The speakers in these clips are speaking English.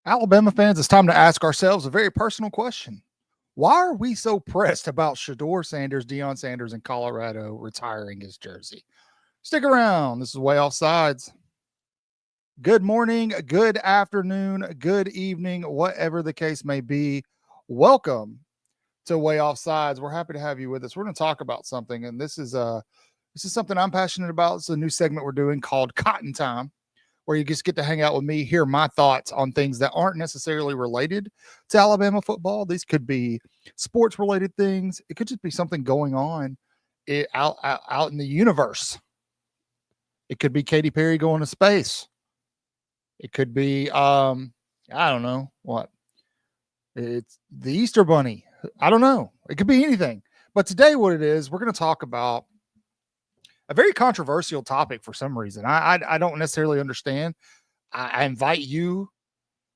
Alabama fans, it's time to ask ourselves a very personal question. Why are we so pressed about Shedeur Sanders, Deion Sanders in Colorado retiring his jersey? Stick around. This is Way Off Sides. Good morning, good afternoon, good evening, whatever the case may be. Welcome to Way Off Sides. We're happy to have you with us. We're going to talk about something, and this is something I'm passionate about. It's a new segment we're doing called Cotton Time, where you just get to hang out with me, hear my thoughts on things that aren't necessarily related to Alabama football. These could be sports-related things. It could just be something going on out in the universe. It could be Katy Perry going to space. It could be, I don't know what. It's the Easter Bunny. I don't know. It could be anything. But today what it is, we're going to talk about a very controversial topic for some reason. I don't necessarily understand. I invite you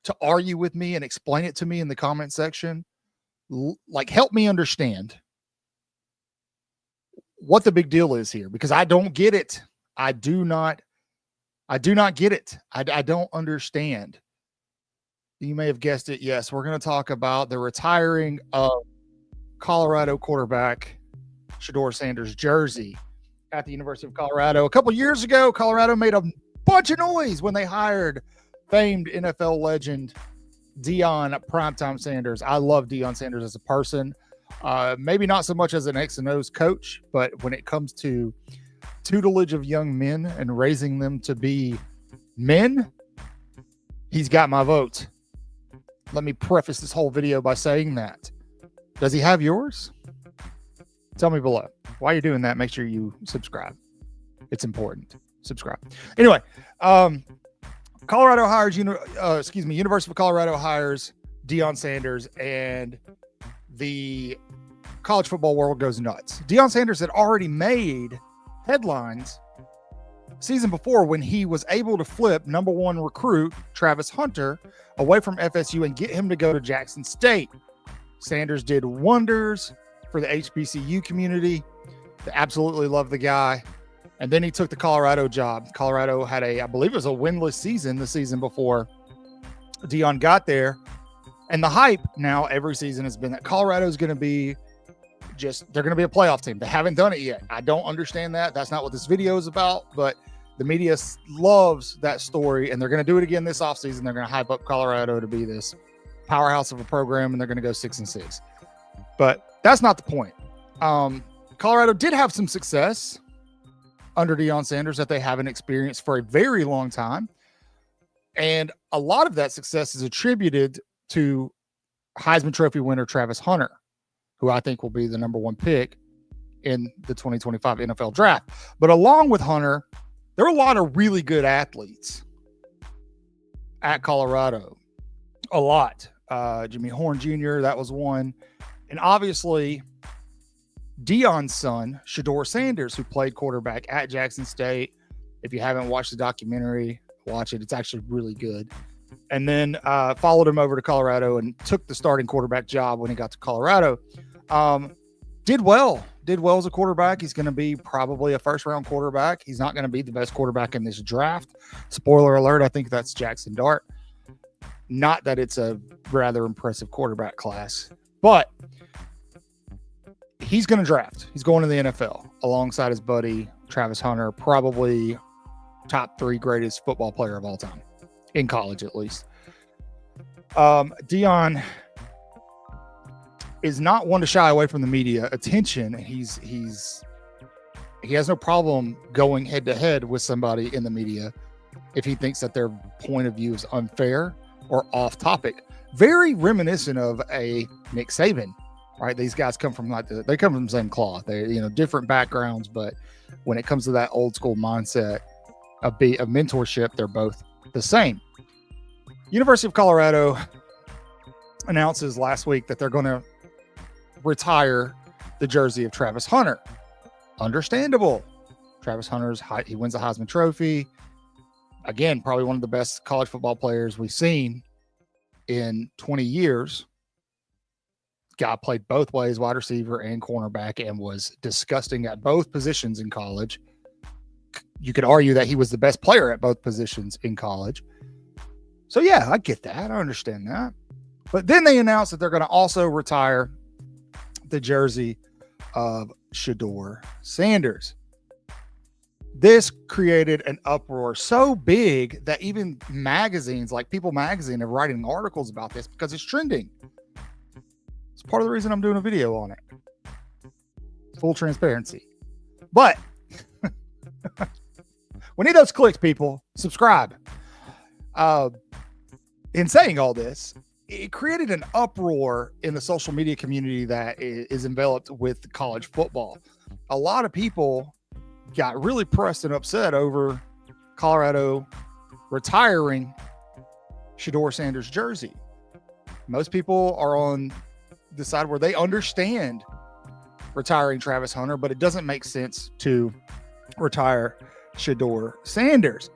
to argue with me and explain it to me in the comment section. Help me understand what the big deal is here, because I don't get it. I do not get it. I don't understand. You may have guessed it. Yes, we're going to talk about the retiring of Colorado quarterback Shedeur Sanders' jersey at the University of Colorado. A couple years ago, Colorado made a bunch of noise when they hired famed NFL legend Deion Primetime Sanders. I love Deion Sanders as a person. Maybe not so much as an X and O's coach, but when it comes to tutelage of young men and raising them to be men, he's got my vote. Let me preface this whole video by saying that. Does he have yours? Tell me below. While you're doing that, make sure you subscribe. It's important. Subscribe. Anyway, Colorado hires, University of Colorado hires Deion Sanders, and the college football world goes nuts. Deion Sanders had already made headlines season before when he was able to flip number one recruit Travis Hunter away from FSU and get him to go to Jackson State. Sanders did wonders for the HBCU community. They absolutely love the guy. And then he took the Colorado job. Colorado had I believe it was a winless season the season before Deion got there. And the hype now every season has been that Colorado is going to be they're going to be a playoff team. They haven't done it yet. I don't understand that. That's not what this video is about, but the media loves that story, and they're going to do it again this offseason. They're going to hype up Colorado to be this powerhouse of a program, and they're going to go 6-6. But that's not the point. Colorado did have some success under Deion Sanders that they haven't experienced for a very long time. And a lot of that success is attributed to Heisman Trophy winner Travis Hunter, who I think will be the number one pick in the 2025 NFL draft. But along with Hunter, there are a lot of really good athletes at Colorado. A lot. Jimmy Horn Jr., that was one. And obviously, Deion's son, Shedeur Sanders, who played quarterback at Jackson State. If you haven't watched the documentary, watch it. It's actually really good. And then followed him over to Colorado and took the starting quarterback job when he got to Colorado. Did well as a quarterback. He's going to be probably a first-round quarterback. He's not going to be the best quarterback in this draft. Spoiler alert, I think that's Jackson Dart. Not that it's a rather impressive quarterback class, but he's going to draft. He's going to the NFL alongside his buddy Travis Hunter, probably top 3 greatest football player of all time, in college at least. Deion is not one to shy away from the media attention. He has no problem going head to head with somebody in the media if he thinks that their point of view is unfair or off topic. Very reminiscent of a Nick Saban, right? These guys come from they come from the same cloth. They different backgrounds, but when it comes to that old school mindset of mentorship, they're both the same. University of Colorado announces last week that they're going to retire the jersey of Travis Hunter. Understandable. Travis Hunter's he wins the Heisman Trophy. Again, probably one of the best college football players we've seen in 20 years. Guy played both ways, wide receiver and cornerback, and was disgusting at both positions in college. You could argue that he was the best player at both positions in college. So, yeah, I get that. I understand that. But then they announced that they're going to also retire the jersey of Shedeur Sanders. This created an uproar so big that even magazines like People Magazine are writing articles about this because it's trending. It's part of the reason I'm doing a video on it. Full transparency. But we need those clicks, people. Subscribe. In saying all this, it created an uproar in the social media community that is enveloped with college football. A lot of people got really pressed and upset over Colorado retiring Shedeur Sanders' jersey. Most people are on the side where they understand retiring Travis Hunter, but it doesn't make sense to retire Shedeur Sanders.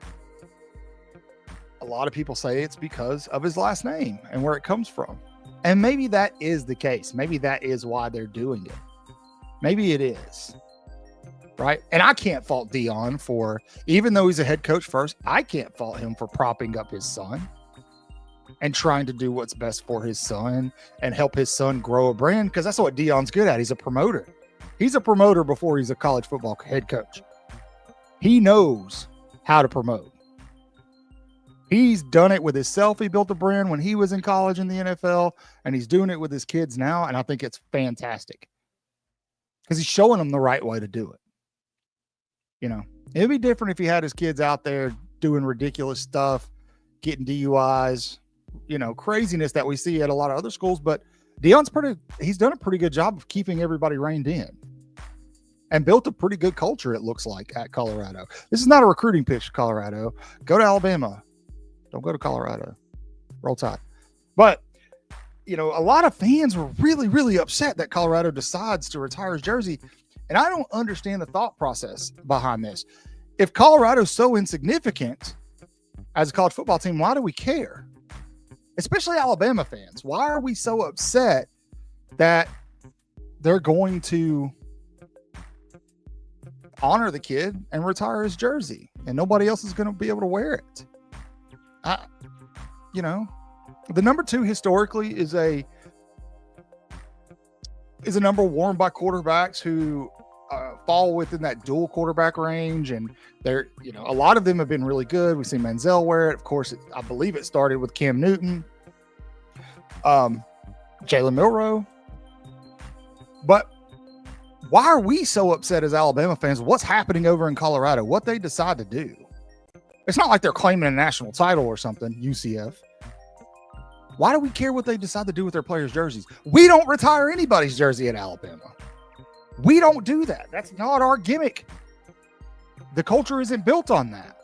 A lot of people say it's because of his last name and where it comes from. And maybe that is the case. Maybe that is why they're doing it. Maybe it is. Right? And I can't fault Deion for, even though he's a head coach first, I can't fault him for propping up his son and trying to do what's best for his son and help his son grow a brand, because that's what Deion's good at. He's a promoter. He's a promoter before he's a college football head coach. He knows how to promote. He's done it with himself. He built a brand when he was in college in the NFL, and he's doing it with his kids now, and I think it's fantastic because he's showing them the right way to do it. You know, it'd be different if he had his kids out there doing ridiculous stuff, getting DUIs, you know, craziness that we see at a lot of other schools. But he's done a pretty good job of keeping everybody reined in and built a pretty good culture, it looks like, at Colorado. This is not a recruiting pitch to Colorado. Go to Alabama. Don't go to Colorado. Roll Tide. But, you know, a lot of fans were really, really upset that Colorado decides to retire his jersey. And I don't understand the thought process behind this. If Colorado's so insignificant as a college football team, why do we care? Especially Alabama fans. Why are we so upset that they're going to honor the kid and retire his jersey and nobody else is going to be able to wear it? You know, the number 2 historically is a number worn by quarterbacks who fall within that dual quarterback range, and they're, you know, a lot of them have been really good. We've seen Manziel wear it. Of course, I believe it started with Cam Newton, Jalen Milroe. But why are we so upset as Alabama fans? What's happening over in Colorado? What they decide to do? It's not like they're claiming a national title or something, UCF. Why do we care what they decide to do with their players' jerseys? We don't retire anybody's jersey at Alabama. We don't do that. That's not our gimmick. The culture isn't built on that.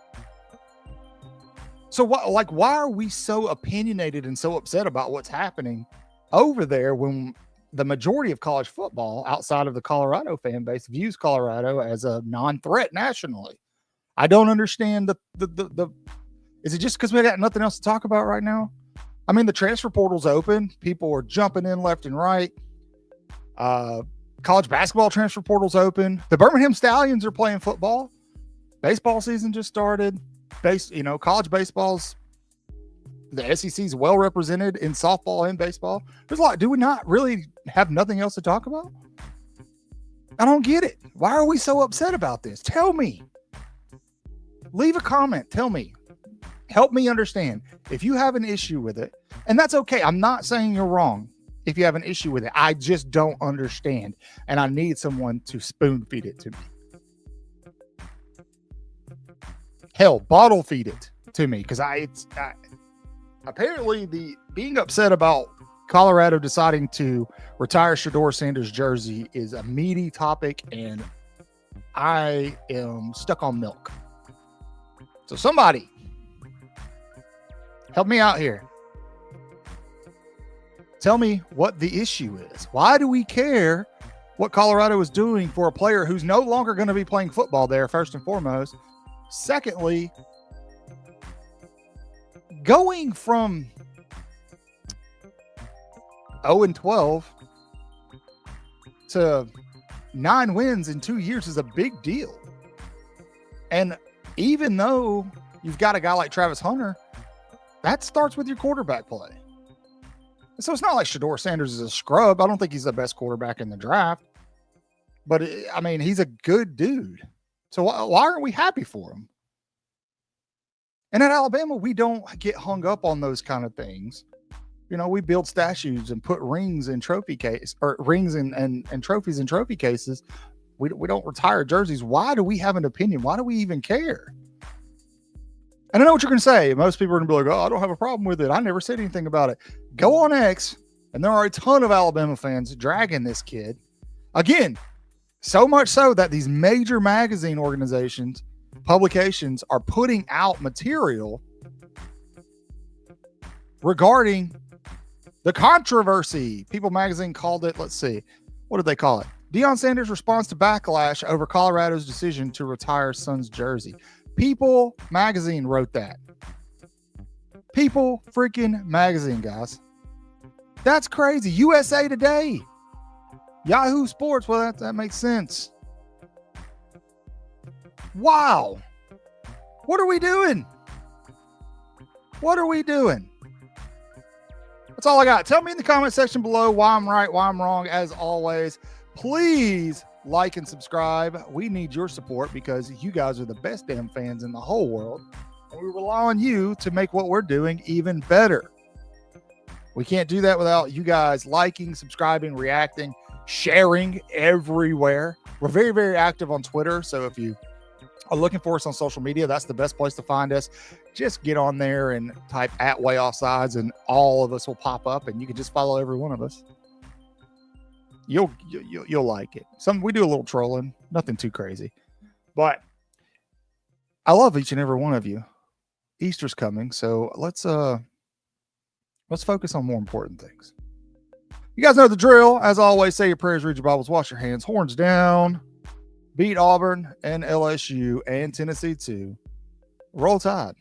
So why are we so opinionated and so upset about what's happening over there when the majority of college football outside of the Colorado fan base views Colorado as a non-threat nationally? I don't understand the is it just because we got nothing else to talk about right now? I mean, the transfer portal's open. People are jumping in left and right. College basketball transfer portal's open. The Birmingham Stallions are playing football. Baseball season just started. College baseball's, the SEC's well represented in softball and baseball. There's a lot. Do we not really have nothing else to talk about? I don't get it. Why are we so upset about this? Tell me. Leave a comment. Tell me. Help me understand. If you have an issue with it, and that's okay. I'm not saying you're wrong if you have an issue with it. I just don't understand, and I need someone to spoon feed it to me. Hell, bottle feed it to me, because apparently the being upset about Colorado deciding to retire Shedeur Sanders' jersey is a meaty topic, and I am stuck on milk. So somebody help me out here. Tell me what the issue is. Why do we care what Colorado is doing for a player who's no longer going to be playing football there, first and foremost? Secondly, going from 0-12 to 9 wins in 2 years is a big deal. And even though you've got a guy like Travis Hunter, That starts with your quarterback play. So it's not like Shedeur Sanders is a scrub. I don't think he's the best quarterback in the draft. But, I mean, he's a good dude. So why aren't we happy for him? And at Alabama, we don't get hung up on those kind of things. You know, we build statues and put rings in trophy case, or rings and trophies in trophy cases. We don't retire jerseys. Why do we have an opinion? Why do we even care? And I know what you're going to say. Most people are going to be like, oh, I don't have a problem with it. I never said anything about it. Go on X, and there are a ton of Alabama fans dragging this kid. Again, so much so that these major magazine organizations, publications are putting out material regarding the controversy. People magazine called it, let's see, what did they call it? Deion Sanders responds to backlash over Colorado's decision to retire son's jersey. People magazine wrote that. People freaking magazine, guys. That's crazy. USA Today. Yahoo Sports. Well, that makes sense. Wow. What are we doing? What are we doing? That's all I got. Tell me in the comment section below why I'm right, why I'm wrong. As always, please like and subscribe. We need your support because you guys are the best damn fans in the whole world. And we rely on you to make what we're doing even better. We can't do that without you guys liking, subscribing, reacting, sharing everywhere. We're very, very active on Twitter. So if you are looking for us on social media, that's the best place to find us. Just get on there and type @WayOffsides and all of us will pop up and you can just follow every one of us. You'll like it. We do a little trolling, nothing too crazy, but I love each and every one of you. Easter's coming, so let's focus on more important things. You guys know the drill. As always, say your prayers, read your Bibles, wash your hands, horns down, beat Auburn and LSU and Tennessee too. Roll Tide.